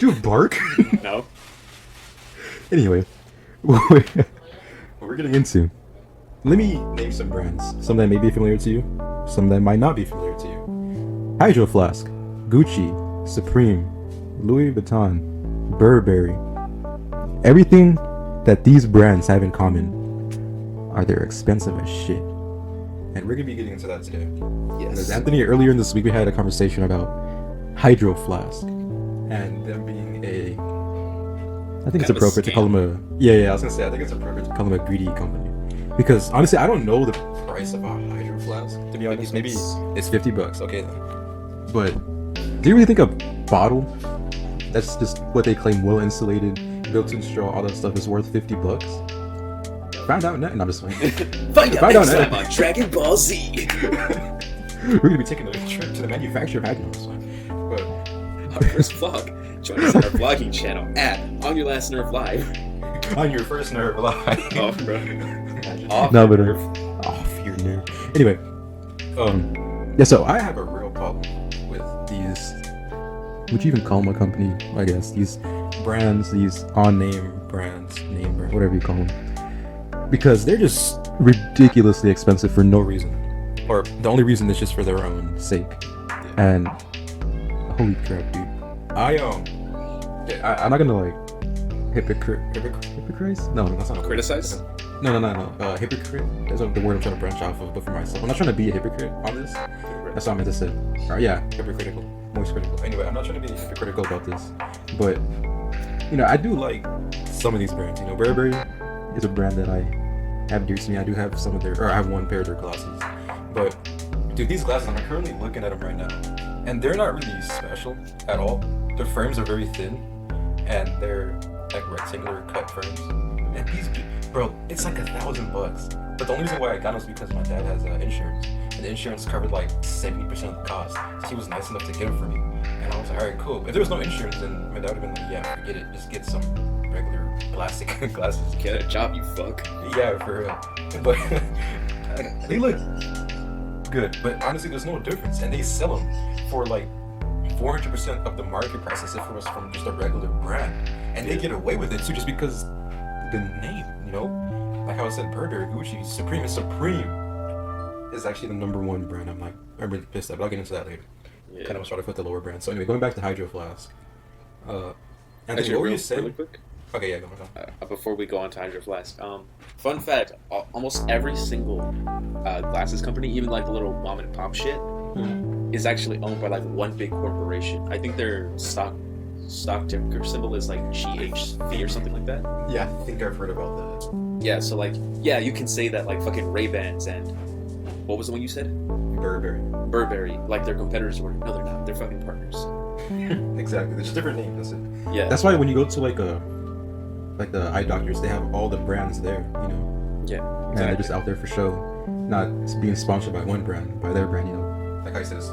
you bark? No. Anyway, what we're getting into. Let me name some brands. Some that may be familiar to you, some that might not be familiar to you. Hydro Flask, Gucci, Supreme, Louis Vuitton, Burberry. Everything that these brands have in common are they're expensive as shit. And we're gonna be getting into that today. Yes. Because Anthony, earlier in this week, we had a conversation about Hydro Flask and them being a. I think Kind it's of a appropriate to call scam. them a. Yeah, I was gonna say I think it's appropriate to call them a greedy company. Because honestly, I don't know the price of a Hydro Flask. To be honest, maybe it's $50. Okay, then. But do you really think a bottle that's just what they claim well insulated, built-in straw, all that stuff is worth $50? Find out next. No, I'm just playing. Find out next next. time on Dragon Ball Z. We're gonna be taking a trip to the manufacturer of Hydro Flask. But Our first vlog. Join us on our vlogging channel at On Your Last Nerve Live. on your first nerve live. Off, bro. No, but off your nerve. Anyway, yeah. So I have a real problem with these. Would you even call them a company? I guess these brands, these on-name brands, name brand, whatever you call them, because they're just ridiculously expensive for no reason, or the only reason is just for their own sake. And holy crap, dude! I'm not gonna like hypocrite. No, that's not Criticize? No. Hypocrite. That's the word I'm trying to branch off of, but for myself. I'm not trying to be a hypocrite on this. That's what I meant to say. Yeah, hypocritical. Most critical. Anyway, I'm not trying to be hypocritical about this, but I do like some of these brands. Burberry is a brand that I have dear to me. I do have some of their, or I have one pair of their glasses. But dude, these glasses, I'm currently looking at them right now, and they're not really special at all. The frames are very thin, and they're like rectangular cut frames. And these, bro, it's like $1,000. But the only reason why I got them was because my dad has insurance, and the insurance covered like 70% of the cost. So he was nice enough to get them for me, and I was like, all right, cool. If there was no insurance, then my dad would have been like, yeah, forget it, just get some regular plastic glasses. Get a job, you fuck. Yeah, for real. But they look good, but honestly, there's no difference, and they sell them for like 400% of the market price as if it was from just a regular brand, and they get away with it too, just because the name, like how I said, Burberry, Gucci, Supreme is actually the number one brand. I'm really pissed at, but I'll get into that later. Yeah. Kind of started with the lower brand. So anyway, going back to Hydro Flask. Anthony, Actually, what were you saying? really quick. Okay, yeah, go on. Before we go on to Hydro Flask, fun fact: almost every single glasses company, even like the little mom and pop shit, is actually owned by like one big corporation. I think their stock ticker symbol is like GHV or something like that. Yeah, I think I've heard about that. Yeah, so like, yeah, you can say that like fucking Ray-Bans and what was the one you said? Burberry, like their competitors were. No, they're not. They're fucking partners. Exactly. There's a different name. That's it. Yeah. That's why when you go to like the eye doctors, they have all the brands there. Yeah. And they're just out there for show, not being sponsored by one brand, by their brand. Like I said, it's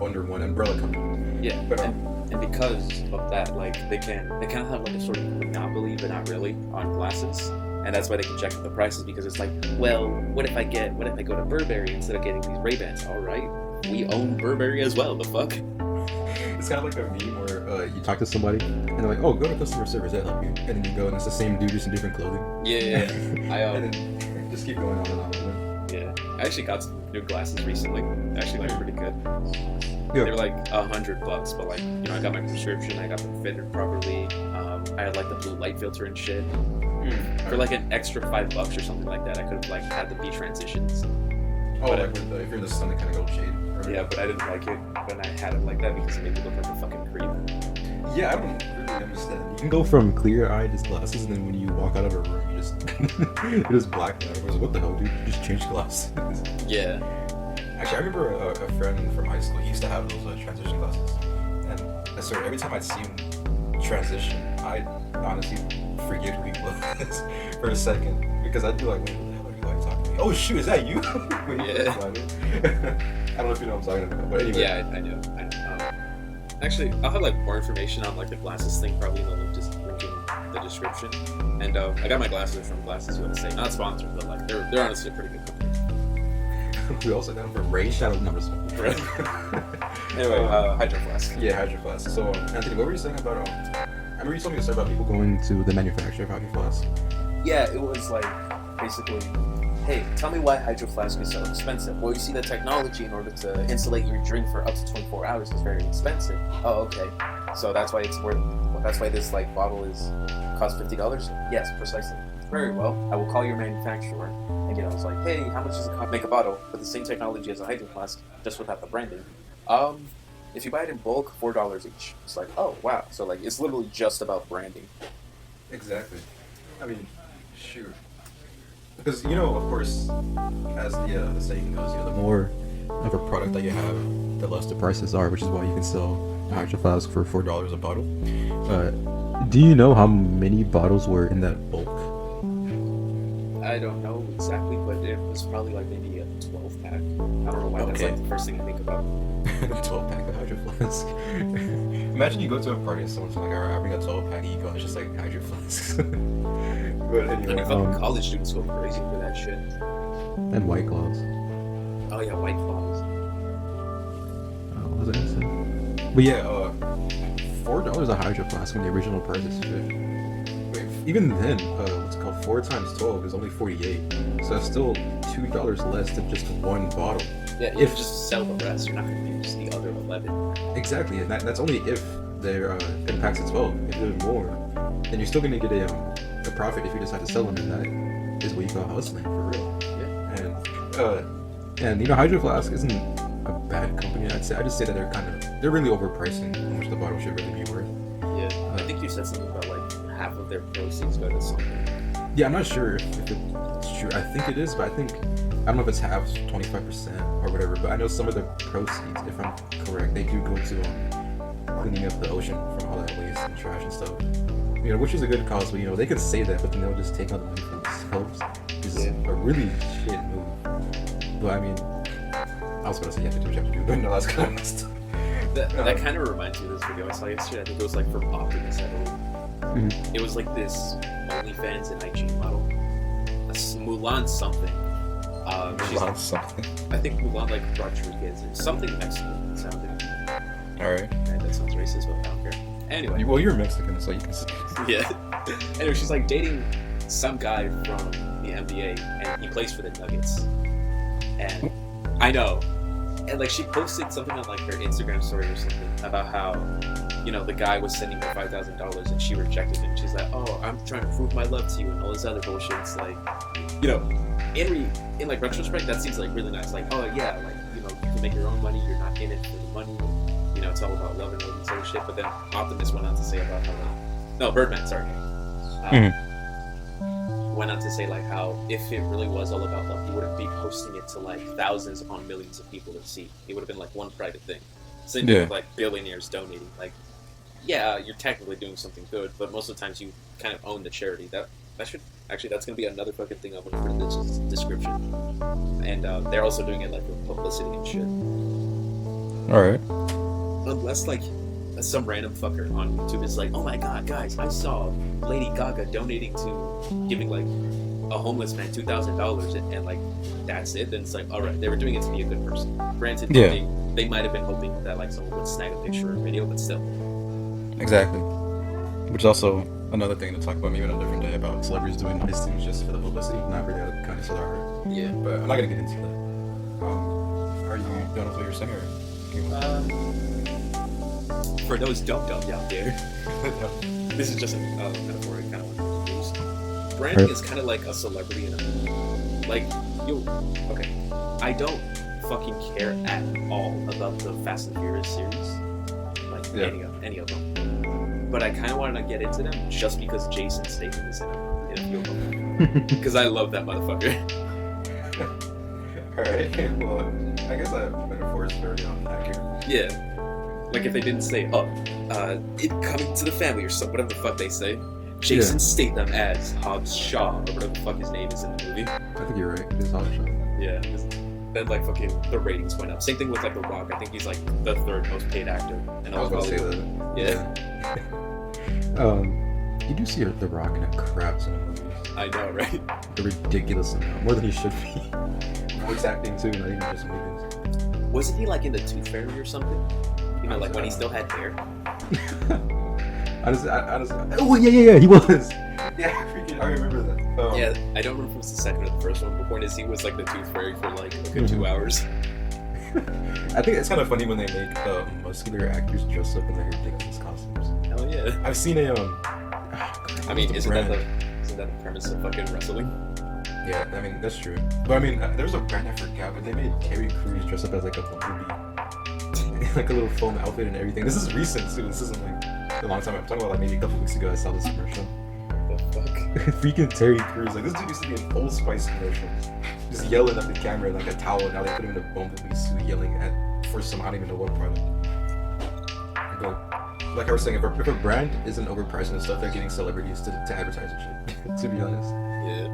under one umbrella company. Yeah. But and because of that, like they kind of have like a sort of monopoly, but not really, on glasses. And that's why they can jack up the prices, because it's like, well, what if I go to Burberry instead of getting these Ray-Bans? All right, we own Burberry as well. The fuck? It's kind of like a meme where you talk to somebody and they're like, "Oh, go to customer service, they'll help you," and then you go and it's the same dude just in different clothing. Yeah. And then just keep going on and on. And Yeah, I actually got some new glasses recently. They actually look pretty good. Yeah. They were like $100, but like, I got my prescription, I got them fitted properly. I had like the blue light filter and shit. For like an extra $5 or something like that, I could have like had the B transitions. Oh, like if you're the sun, it kind of goes shade. Right? Yeah, but I didn't like it when I had it like that because it made me look like a fucking creep. Yeah, I don't really understand. You can go from clear eye just glasses, and then when you walk out of a room, you just it is black. And everyone's like, "What the hell, dude? You just changed glasses." Yeah. Actually, I remember a friend from high school. He used to have those transition glasses, and I swear every time I'd see him transition, I'd honestly forget who he was for a second, because I'd be like, "Wait, what the hell are you talking to me? Oh shoot, is that you?" Yeah. I don't know if you know what I'm talking about, but anyway. Yeah, I know. Actually, I'll have like more information on like the glasses thing probably in the link in the description. And I got my glasses from Glasses USA, not sponsored, but like they're honestly a pretty good company. We also got for Ray Shadow numbers. Anyway, Hydro Flask. Yeah, Hydro Flask. So, Anthony, what were you saying about? I remember you told me a story about people going to the manufacturer of Hydro Flask. Yeah, it was like basically, hey, tell me why Hydro Flask is so expensive. Well, you see, the technology in order to insulate your drink for up to 24 hours is very expensive. Oh, okay. So that's why it's worth. That's why this like bottle costs $50. Yes, precisely. Very well. I will call your manufacturer and I was like, hey, how much does it cost to make a bottle with the same technology as a Hydro Flask, just without the branding? If you buy it in bulk, $4 each. It's like, oh wow. So like, it's literally just about branding. Exactly. I mean, shoot. Because of course, as the saying goes, the more of a product that you have, the less the prices are, which is why you can sell a Hydro Flask for $4 a bottle. Do you know how many bottles were in that bulk? I don't know exactly, but it was probably like maybe a 12 pack. I don't know why that's like the first thing I think about. 12 pack of Hydro Flask. Imagine you go to a party and someone's like, alright, I bring a 12 pack, and you go, it's just like Hydro Flasks. But anyway, fucking college students go crazy for that shit. And White Claws. Oh yeah, White Claws. What was I gonna say? But yeah, $4 a Hydro Flask when the original price is $50. Wait, even then, what's it called? 4 times 12 is only 48. So that's still $2 less than just one bottle. Yeah, if you just sell the rest, you're not going to use the other 11. Exactly, and that's only if their impacts at 12. If there's more, then you're still going to get a profit if you decide to sell them, and that is what you call hustling for real. Yeah. And Hydro Flask isn't a bad company. I just say that they're really overpricing how much the bottle should really be worth. Yeah, I think you said something about like half of their proceeds go to something. Yeah, I'm not sure if it's true. I think it is, but I don't know if it's half, 25% or whatever. But I know some of the proceeds, if I'm correct, they do go to cleaning up the ocean from all that waste and trash and stuff. Which is a good cause. But they can say that, but then they'll just take out the money from themselves. It's a really shit move. But I mean, I was gonna say you have to do what you have to do, but no, that's kind of messed up. That kind of reminds me of this video I saw yesterday. I think it was like from Optimus, I believe. It was like this OnlyFans and IG model, Mulan something. Mulan something. I think Mulan like Rodriguez or something Mexican sounding. All right. And that sounds racist, but I don't care. Anyway. Well, you're Mexican, so you can say. Yeah. Anyway, she's like dating some guy from the NBA, and he plays for the Nuggets. And I know. And like she posted something on like her Instagram story or something about how, the guy was sending her $5,000 and she rejected him. She's like, oh, I'm trying to prove my love to you and all this other bullshit. It's like, in like retrospect, that seems like really nice. Like, oh yeah, like you can make your own money. You're not in it for the money. It's all about love and all this other shit. But then Optimus went on to say about how Birdman, sorry. Went on to say like how if it really was all about love, he wouldn't be posting it to like thousands upon millions of people to see. It would have been like one private thing. Same thing with like billionaires donating. Like, yeah, you're technically doing something good, but most of the times you kind of own the charity. That's gonna be another fucking thing I'm gonna put in the description. And they're also doing it like with publicity and shit. All right. Unless like some random fucker on YouTube is like, oh my god, guys, I saw Lady Gaga donating to giving like a homeless man $2,000 and like that's it, then it's like, alright, they were doing it to be a good person. Granted, they might have been hoping that like someone would snag a picture or video, but still. Exactly. Which is also another thing to talk about maybe on a different day about celebrities doing nice things just for the publicity, not really out of kindness of the heart. Yeah, but I'm not gonna get into that. Are you done with what you're saying, or? For those dumb out there, this is just a metaphor I kind of want to use. Branding is kind of like a celebrity in a movie. Like, okay, I don't fucking care at all about the Fast and Furious series, like any of them. But I kind of wanted to get into them just because Jason Statham is in a few of them, because I love that motherfucker. Alright, well, I guess that metaphor is very accurate. Yeah. Like if they didn't say, it coming to the family or something, whatever the fuck they say. Jason Statham as Hobbs Shaw, or whatever the fuck his name is in the movie. I think you're right, it is Hobbs Shaw. Yeah. Then like fucking the ratings went up. Same thing with like The Rock. I think he's like the third most paid actor. And I was about to say that. Yeah. You do see The Rock in a crap ton of movies. I know, right? The ridiculous amount, more than he should be. voice acting too, not even just movies. Wasn't he like in the Tooth Fairy or something? You know, like when he still had hair. I just, oh yeah, he was. Yeah, freaking, I remember that. Yeah, I don't remember if it was the second or the first one. But point is, he was like the Tooth Fairy for like a good 2 hours. I think it's kind of funny when they make muscular actors dress up in their ridiculous costumes. Hell yeah. I've seen a I mean, isn't that the premise of fucking wrestling? Yeah, I mean that's true. But I mean, there was a brand I forgot, but they made Terry Crews dress up as like a bumblebee, like a little foam outfit and everything. This is recent too. This isn't like a long time. I'm talking about like maybe a couple weeks ago. I saw this commercial. The fuck? Freaking Terry Crews, like this dude used to be in Old Spice commercials, just yelling at the camera like a towel. Now they put him in a bumblebee suit, yelling at for some I don't even know what product. But like I was saying, if a brand isn't overpricing and stuff, they're getting celebrities to advertise and shit. To be honest. Yeah.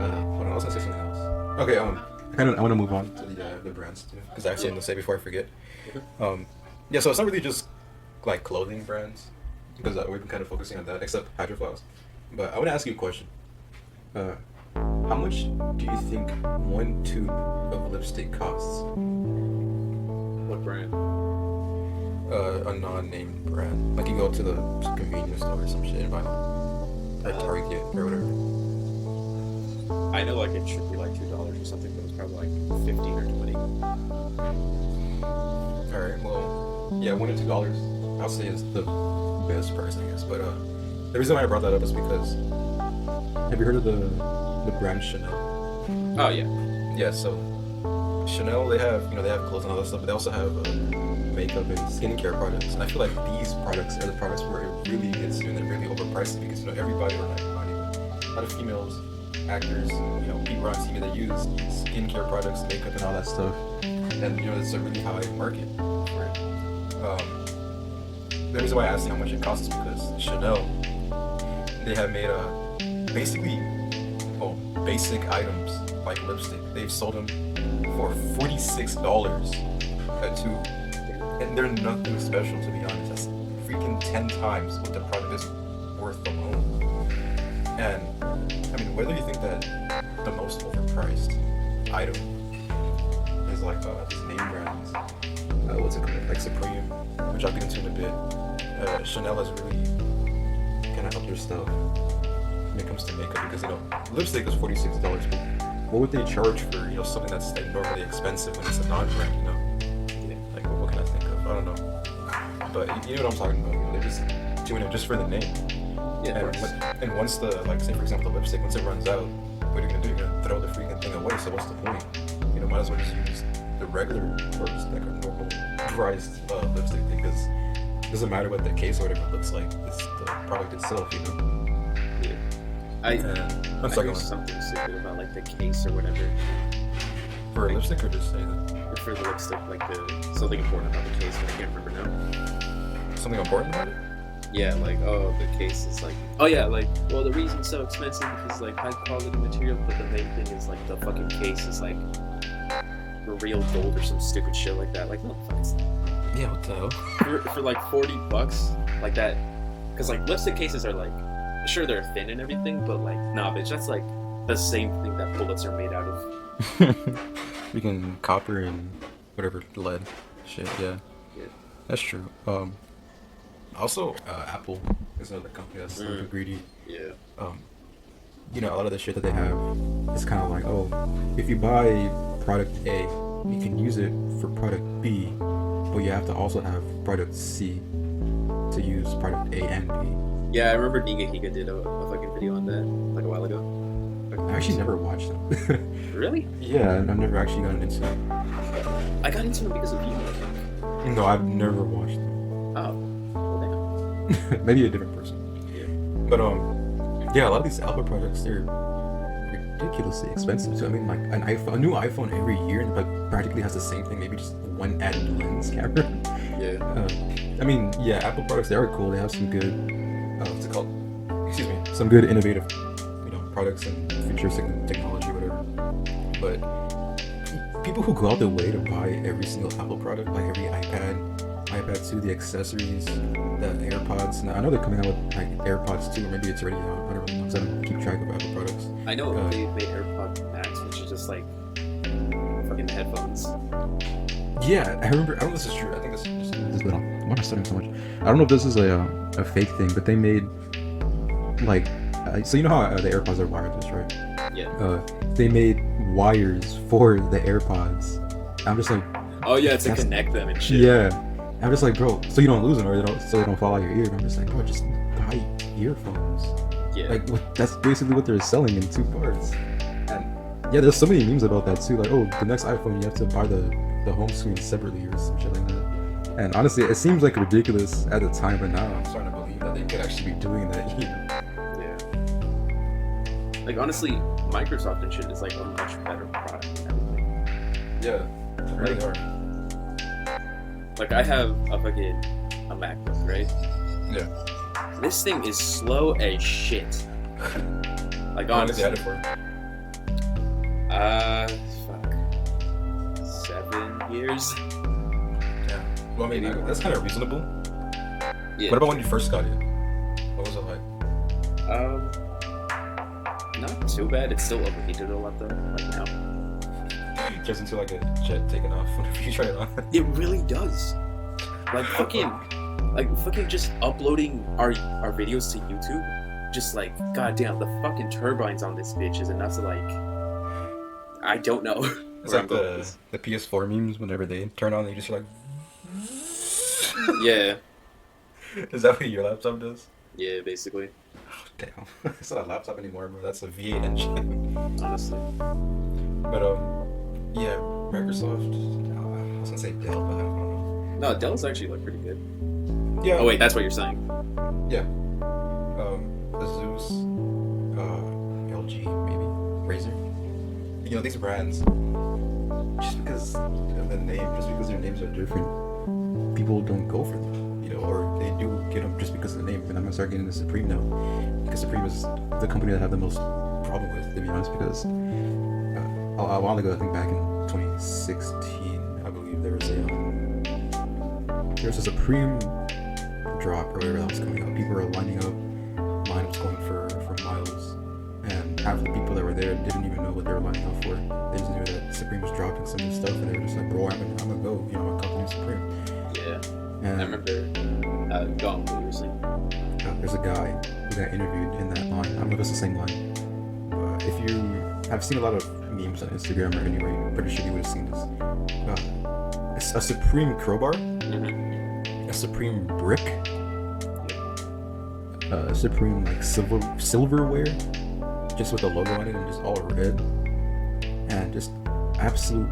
Hold on, I was gonna say something else. Okay, I want to move on to the brands too, because I actually want to say before I forget. Yeah, so it's not really just like clothing brands, because we've been kind of focusing on that, except Hydroflows. But I want to ask you a question. How much do you think one tube of lipstick costs? What brand? A non-named brand. Like you go to the convenience store or some shit and buy one at Target or whatever. I know like it should be like $2 or something, but it's probably like 15 or 20. Alright, well, yeah, $1 to $2 I'll say is the best price, I guess. But the reason why I brought that up is because have you heard of the brand Chanel? Oh yeah. Yeah, so Chanel, they have clothes and all that stuff, but they also have makeup and skincare products. And I feel like these products are the products where it really gets to and they're really overpriced because everybody, or not everybody, but a lot of females, actors, people on TV that use skincare products, makeup, and all that stuff. And it's a really high market for it. The reason why I asked how much it costs is because Chanel, they have made basic items like lipstick. They've sold them for $46 a tube, and they're nothing special, to be honest. That's freaking 10 times what the product is worth alone. And I mean, whether you think that the most overpriced item is like these name brands, what's it called, like Supreme, which I'll get into in a bit. Chanel has really kind of upped their stuff when it comes to makeup because lipstick is $46, but what would they charge for something that's like normally expensive when it's a non-brand? Like what can I think of? I don't know, but you know what I'm talking about. They're just doing it just for the name. Yeah, and once say for example the lipstick, once it runs out, what are you gonna do? You're gonna throw the freaking thing away. So what's the point? Might as well just use the regular or just like a normal priced lipstick thing, because it doesn't matter what the case or whatever it looks like. It's the product itself, Yeah. I heard something stupid about like the case or whatever. For a lipstick, or just say that? For the lipstick, like something important about the case, but I can't remember now. Something important about it? Yeah, like, the case is like, the reason it's so expensive is like high quality material, but the main thing is like the fucking case is like real gold or some stupid shit like that. Like, no, fuck is that? Yeah, what the hell? For like $40, like that, because like lipstick cases are like, sure they're thin and everything, but like, nah, bitch, that's like the same thing that bullets are made out of. We can copper and whatever lead shit. Yeah, that's true. Also, Apple is another company that's super greedy. Yeah. A lot of the shit that they have is kind of like, if you buy product A, you can use it for product B, but you have to also have product C to use product A and B. Yeah, I remember Niga Higa did a fucking video on that like a while ago. I actually never watched them. Really? Yeah, and I've never actually gotten into it. I got into them because of you, I think. No, I've never watched them. Oh. Maybe a different person. Yeah. But a lot of these Apple products, they're ridiculously expensive. So I mean, like a new iPhone every year, and like practically has the same thing, maybe just one added lens camera. Yeah. Apple products, they are cool. They have some good, what's it called? Excuse me, some good innovative, products and futuristic technology, whatever. But people who go out their way to buy every single Apple product, like every iPad 2, the accessories, the AirPods. Now, I know they're coming out with like AirPods 2, or maybe it's already out. I don't know, because I don't keep track of Apple products. I know they made AirPod Max, which is just like fucking headphones. Yeah, I remember. I don't know if this is true. I think this is little. Why am I studying so much? I don't know if this is a fake thing, but they made like so you know how the AirPods are wireless, right? Yeah. They made wires for the AirPods. I'm just like, Oh yeah, to connect them and shit. yeah. I'm just like, bro, so you don't lose them or so they don't fall out your ear. I'm just like, bro, just buy earphones. Yeah. Like that's basically what they're selling in 2 parts. And yeah, there's so many memes about that too. Like, oh, the next iPhone you have to buy the home screen separately or some shit like that. And honestly, it seems like ridiculous at the time, but now I'm starting to believe that they could actually be doing that. Yeah. Like honestly, Microsoft and shit is like a much better product than everything. Yeah, they really are. Like I have a MacBook, right? Yeah. This thing is slow as shit. Like honestly. How long have you had it for? Fuck. 7 years. Yeah. Well, I mean, that's kind of reasonable. Yeah. What about when you first got it? What was it like? Not too bad. It's still overheated a lot though, like now. Just into like a jet taking off whenever you try it on. It really does. Like fucking just uploading our videos to YouTube. Just like, goddamn, the fucking turbines on this bitch is enough to like, I don't know. It's like the PS4 memes whenever they turn on, they just like. Yeah. Is that what your laptop does? Yeah, basically. Oh, damn. It's not a laptop anymore, bro. That's a V8 engine. Honestly. But yeah, Microsoft. I was gonna say Dell, but I don't know. No, Dell's actually like pretty good. Yeah. Oh wait, that's what you're saying. Yeah. Asus, LG, maybe Razer. You know, these brands, just because of the name, just because their names are different, people don't go for them. You know, or they do get them just because of the name. And I'm gonna start getting the Supreme now, because Supreme is the company that I have the most problem with, to be honest. Because a while ago, I think back in 2016, I believe there was a Supreme drop or whatever that was coming out. People were lining up, lineups going for miles, and half the people that were there didn't even know what they were lining up for. They just knew that Supreme was dropping some new stuff, and they were just like, bro, I'm gonna go, you know, my company's Supreme. Yeah. And I remember going what you were saying. there's a guy who got interviewed in that line. I don't know if it's the same line. If you have seen a lot of memes on Instagram or anyway, I'm pretty sure you would have seen this. It's a Supreme crowbar, a Supreme brick, Supreme like silverware, just with the logo on it and just all red, and just absolute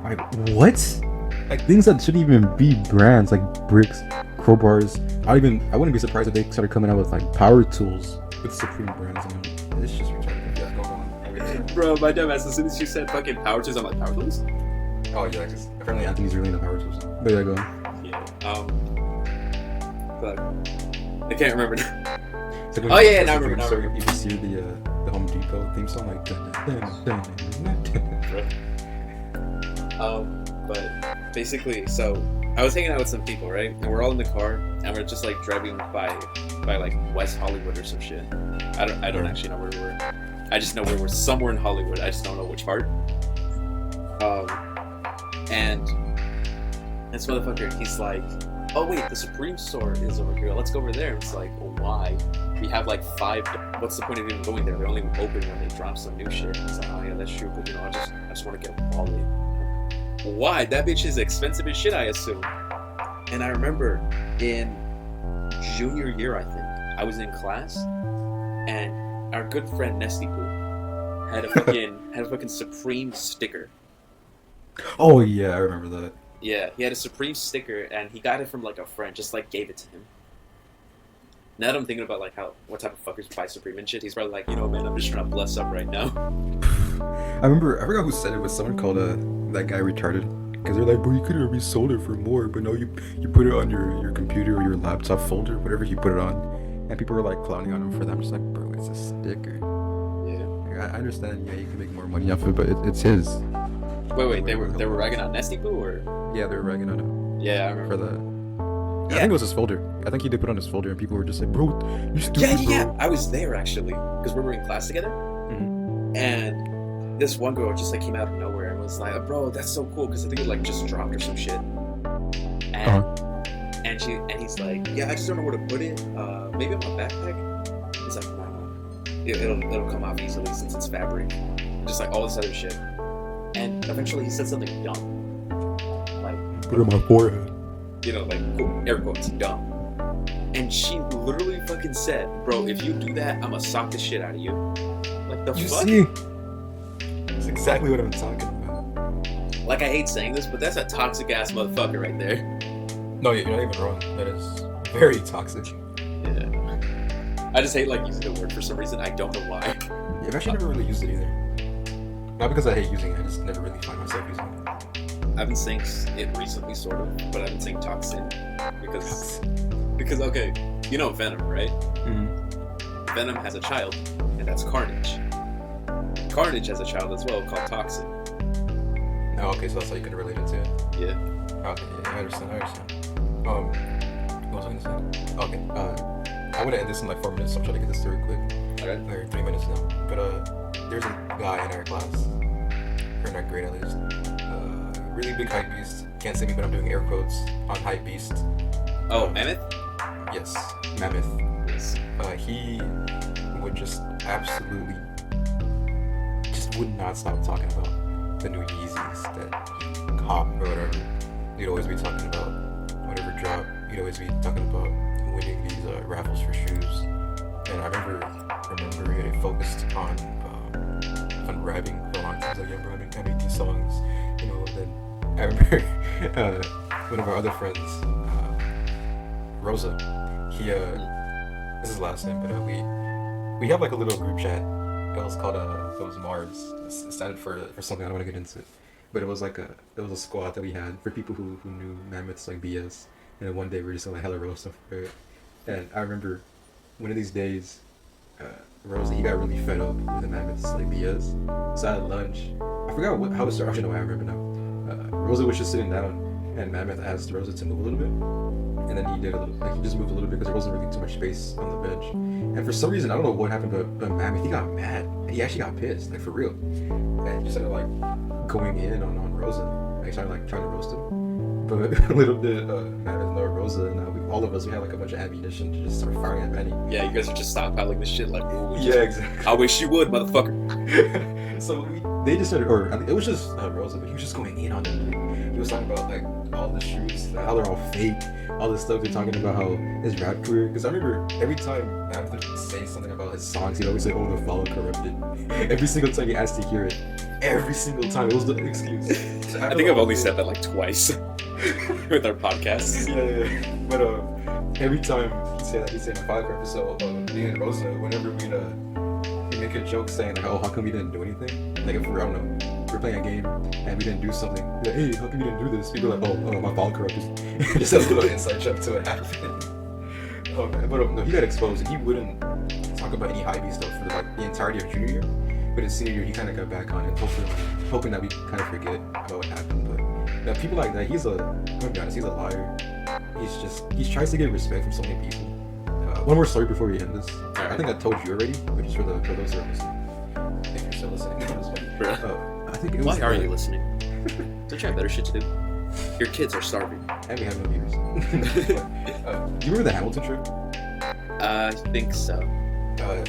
like what? Like things that shouldn't even be brands, like bricks, crowbars. I wouldn't be surprised if they started coming out with like power tools with Supreme brands. And it's just retarded. Yeah, go on. Bro, my dumb ass, as soon as you said fucking power tools, I'm like, power tools? Oh yeah, because apparently Anthony's really into power tools. But yeah, go on. Yeah. Fuck. I can't remember now. Like Oh yeah, now I remember. So you just hear the Home Depot theme song like. But basically, so I was hanging out with some people, right? And we're all in the car, and we're just like driving by like West Hollywood or some shit. I don't actually know where we were. I just know we were somewhere in Hollywood. I just don't know which part. And this motherfucker, he's like, oh wait, the Supreme store is over here. Let's go over there. And it's like, well, why? We have like 5. What's the point of even going there? They're only open when they drop some new shit. It's like, oh yeah, that's true. But you know, I just want to get a wallet. Why? That bitch is expensive as shit, I assume. And I remember in junior year, I think, I was in class, and our good friend Nesty Poo had a fucking Supreme sticker. Oh yeah, I remember that. Yeah, he had a Supreme sticker, and he got it from like a friend, just like gave it to him. Now that I'm thinking about like what type of fuckers buy Supreme and shit, he's probably like, you know, man, I'm just trying to bless up right now. I forgot who said it, was someone called that guy retarded, because they're like, bro, you could have resold it for more, but no, you put it on your computer or your laptop folder, whatever you put it on, and people were like clowning on him for that. I'm just like, bro, it's a sticker. Yeah. Like, I understand, yeah, you can make more money off it, but it's his. Wait, they were ragging on Nesty Poo, or? Yeah, they were ragging on him. Yeah, I remember. For the. Yeah. I think it was his folder. I think he did put on his folder, and people were just like, bro, you stupid, Yeah. bro. I was there actually, because we were in class together, Mm-hmm. and this one girl just like came out of nowhere and was like, bro, that's so cool, because I think it like just dropped or some shit. And he's like, yeah, I just don't know where to put it. Maybe in my backpack. He's like, no, it'll come off easily since it's fabric. Just like all this other shit. And eventually he said something dumb, like, put it on my forehead. You know, like, air quotes, dumb. And she literally fucking said, bro, if you do that, I'm gonna sock the shit out of you. Like, the fuck? See? That's exactly what I'm talking about. Like, I hate saying this, but that's a toxic ass motherfucker right there. No, you're not even wrong. That is very toxic. Yeah. I just hate, like, using the word for some reason. I don't know why. Yeah, I've actually never really used it either. Not because I hate using it, I just never really find myself using it. I've been saying it recently, sort of, but I've been saying toxin because okay, you know Venom, right? Mm-hmm. Venom has a child, and that's Carnage. Carnage has a child as well called Toxin. Oh, okay, so that's how you can relate it to it. Yeah. Okay, yeah, I understand. What was I gonna say? Okay, I'm gonna end this in like 4 minutes, so I'm trying to get this through quick. Alright. Or 3 minutes now. But there's a guy in our class, or in our grade at least, really big hype beast. Can't see me, but I'm doing air quotes on hype beast. Oh, Mammoth? Yes, Mammoth. Yes. He would just absolutely would not stop talking about the new Yeezys that he caught or whatever. He'd always be talking about whatever drop. He'd always be talking about winning these raffles for shoes. And I remember he had focused on rapping for a long time. Like, yeah, bro, I made these songs, you know. Then I remember one of our other friends, Rosa. He this is his last name, but we have like a little group chat. It was called it was Mars. It standed for something I don't want to get into, but it was a squad that we had for people who knew Mammoth's like BS. And then one day we were just like hella roast stuff for it. And I remember one of these days, Rosa, he got really fed up with the Mammoth's like BS. So at lunch, I forgot how it started. Actually, no, I remember now. Rosa was just sitting down, and Mammoth asked Rosa to move a little bit, and then he did a little, like he just moved a little bit because there wasn't really too much space on the bench. And for some reason, I don't know what happened, but Mammoth, he got mad, and he actually got pissed, like for real, and just started like going in on Rosa. Like started like trying to roast him. But little did Mammoth know Rosa, and all of us, we had like a bunch of ammunition to just start firing at Benny. Yeah, you guys are just stockpiling this shit like, ooh, yeah, exactly. I wish you would, motherfucker. So they just started, or I think it was just Rosa, but he was just going in on them. He was talking about like all the shoes, how they're all fake, all this stuff. They're talking about how his rap career. Because I remember every time Mammoth would say something about his songs, he'd always say, "Oh, the follow corrupted." Every single time he asked to hear it, every single time it was the excuse. So I think I've only said that like twice with our podcasts. Yeah. But every time he'd say that, he'd say my follow corrupted. So me and Rosa, whenever we'd make a joke saying like, "Oh, how come we didn't do anything?" Like if we're, I don't know, we're playing a game and we didn't do something, we're like, "Hey, how come you didn't do this?" People are like, "Oh, my follow corrupted." Just a little inside joke to what happened. But no, he got exposed, and he wouldn't talk about any hype stuff for like the entirety of junior year. But in senior year, he kind of got back on it, hoping that we kind of forget about what happened. But now, people like that, I'm gonna be honest, he's a liar. He tries to get respect from so many people. One more story before we end this. I think I told you already, but just for those who are listening, if you're still listening. I think it was. Why are you listening? Don't you have better shit to do? Your kids are starving. And we have no viewers. Do you remember the Hamilton trip? I think so. I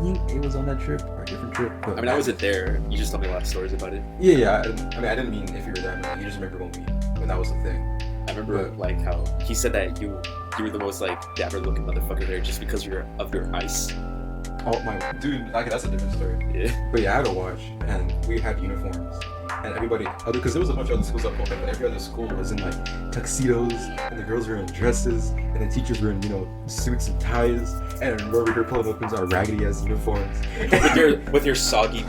think it was on that trip or a different trip. I mean, I wasn't there. You just told me a lot of stories about it. Yeah. I mean, I didn't mean if you were there. I mean, you just remember when that was the thing. I remember like how he said that you were the most like dapper looking motherfucker there just because of your ice. Oh my dude, okay, that's a different story. Yeah. But yeah, I had a watch, and we had uniforms, and everybody, because there was a bunch of other schools up there, but every other school was in like tuxedos, and the girls were in dresses, and the teachers were in suits and ties, and we're over here pulling open our raggedy ass uniforms. with your soggy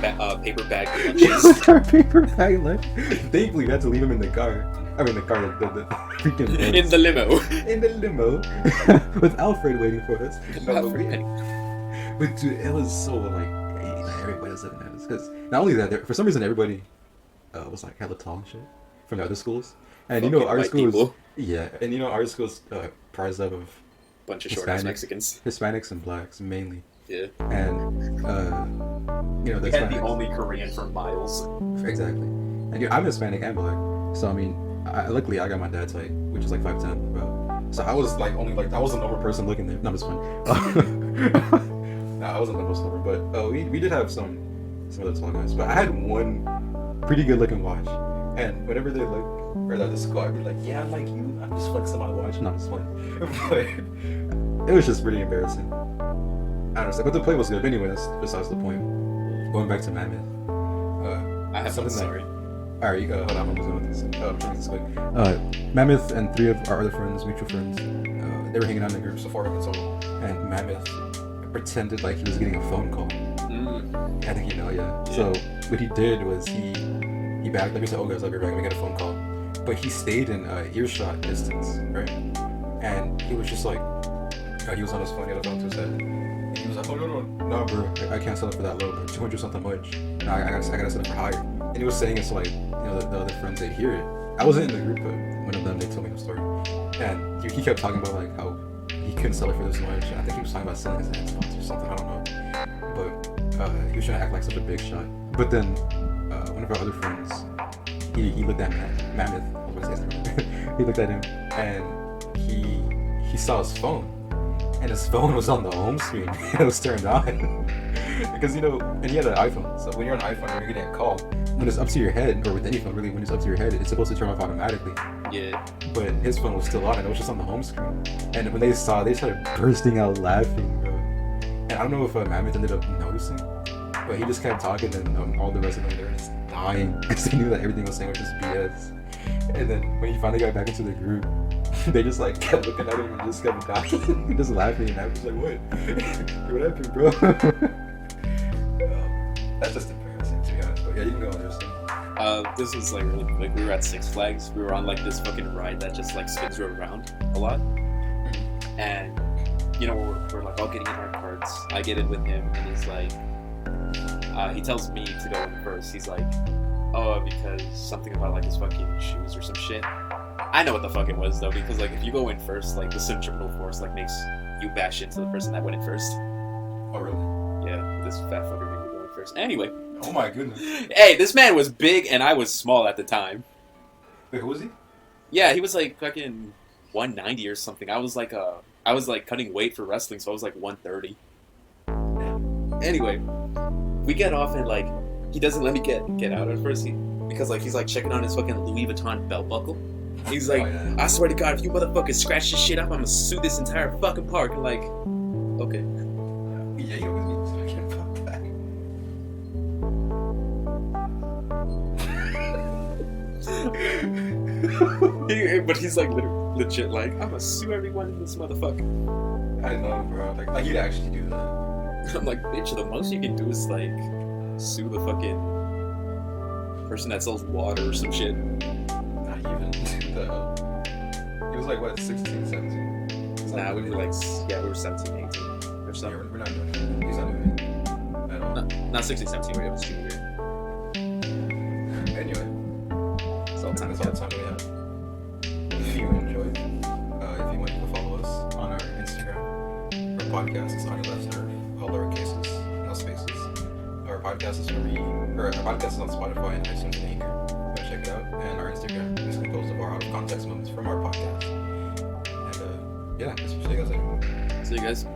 paper bag lunches. Yeah, with our paper bag lunch. Thankfully, we had to leave them in the car. I mean, the freaking in the limo. In the limo, with Alfred waiting for us. But dude, it was so like everybody was looking at us because not only that, for some reason everybody was like hella tall and shit from the other schools, and our school and our school's prized up of bunch of short ass Mexicans, Hispanics and blacks mainly. Yeah. And we had the only Korean for miles. Exactly. And I'm Hispanic and black, so I mean, luckily I got my dad's height, which is like 5'10", bro. So I was like only like I was the normal person looking there. No, I'm just fine. Nah, I wasn't the most normal, but we did have some other tall guys. But I had one pretty good looking watch, and whenever they look or at the school, I'd be like, yeah, I'm like you. I'm just flexing my watch. Not just fun, but it was just really embarrassing. I don't know, but the play was good. But anyway, that's besides the point. Going back to Mammoth. I have something sorry. Alright, you go. Hold on, I'm almost done with this. I'm trying to this quick. Mammoth and 3 of our other friends, mutual friends, they were hanging out in a group, so 4 of them in total. And Mammoth pretended like he was getting a phone call. I think you know, yeah. So what he did was he backed up. He said, "Oh guys, I'll be right back. We get a phone call." But he stayed in earshot distance, right? And he was just like, he was on his phone. He had a phone to his head. And he was like, "Oh no, bro, I can't sell it for that low, bro. 200 something much. No, I gotta sell it for higher." And he was saying it so like, the other friends, they'd hear it. I wasn't in the group, but one of them, they told me the story. And he kept talking about like how he couldn't sell it for this much. And I think he was talking about selling his Xbox or something, I don't know. But he was trying to act like such a big shot. But then one of our other friends, he looked at Mammoth. I was gonna say his name. He looked at him and he saw his phone. And his phone was on the home screen. It was turned on. Because and he had an iPhone. So when you're on an iPhone, you're getting a call. When it's up to your head, or with any phone really, when it's up to your head, it's supposed to turn off automatically. Yeah. But his phone was still on, and it was just on the home screen. And when they saw it, they started bursting out laughing, bro. And I don't know if Mammoth ended up noticing, but he just kept talking, and all the rest of them, they were just dying because they knew that everything was saying was just BS. And then when he finally got back into the group, they just like kept looking at him and just kept dying, just laughing. And I was like, "What? What happened, bro?" That's just embarrassing, to be honest. But yeah, you can go on this thing. This was like really quick. We were at Six Flags. We were on like this fucking ride that just like spins you around a lot. And we're like all getting in our carts. I get in with him, and he's like, he tells me to go in first. He's like, "Oh, because something about like his fucking shoes or some shit." I know what the fuck it was though, because like if you go in first, like the centripetal force like makes you bash into the person that went in first. Oh really? Yeah, this fat fucker made me go in first. Anyway. Oh my goodness. Hey, this man was big and I was small at the time. Wait, who was he? Yeah, he was like fucking 190 or something. I was like cutting weight for wrestling, so I was like 130. Anyway, we get off and like he doesn't let me get out at first because like he's like checking on his fucking Louis Vuitton belt buckle. He's like, "I swear to God, if you motherfuckers scratch this shit up, I'm gonna sue this entire fucking park." And like, okay. Yeah, you always be talking about that. But he's like legit like, "I'm gonna sue everyone in this motherfucker." I know, bro. Like you'd actually do that. I'm like, bitch, the most you can do is like sue the fucking person that sells water or some shit. Not even. He was like what, 16, 17? Nah, we were like, we were 17, 18 or something. Yeah, we're not doing it. He's not doing it at all. Not 16, 17, it was junior year. Anyway, That's all the time we have. If you enjoyed, if you want to follow us on our Instagram, our podcast is On Your Left Serve, all lowercases, no spaces. Our podcast is our podcast is on Spotify and iTunes and Anchor. Go check it out. And our Instagram is composed of our out of context moments from our podcast. And yeah, that's what you guys later. See you guys.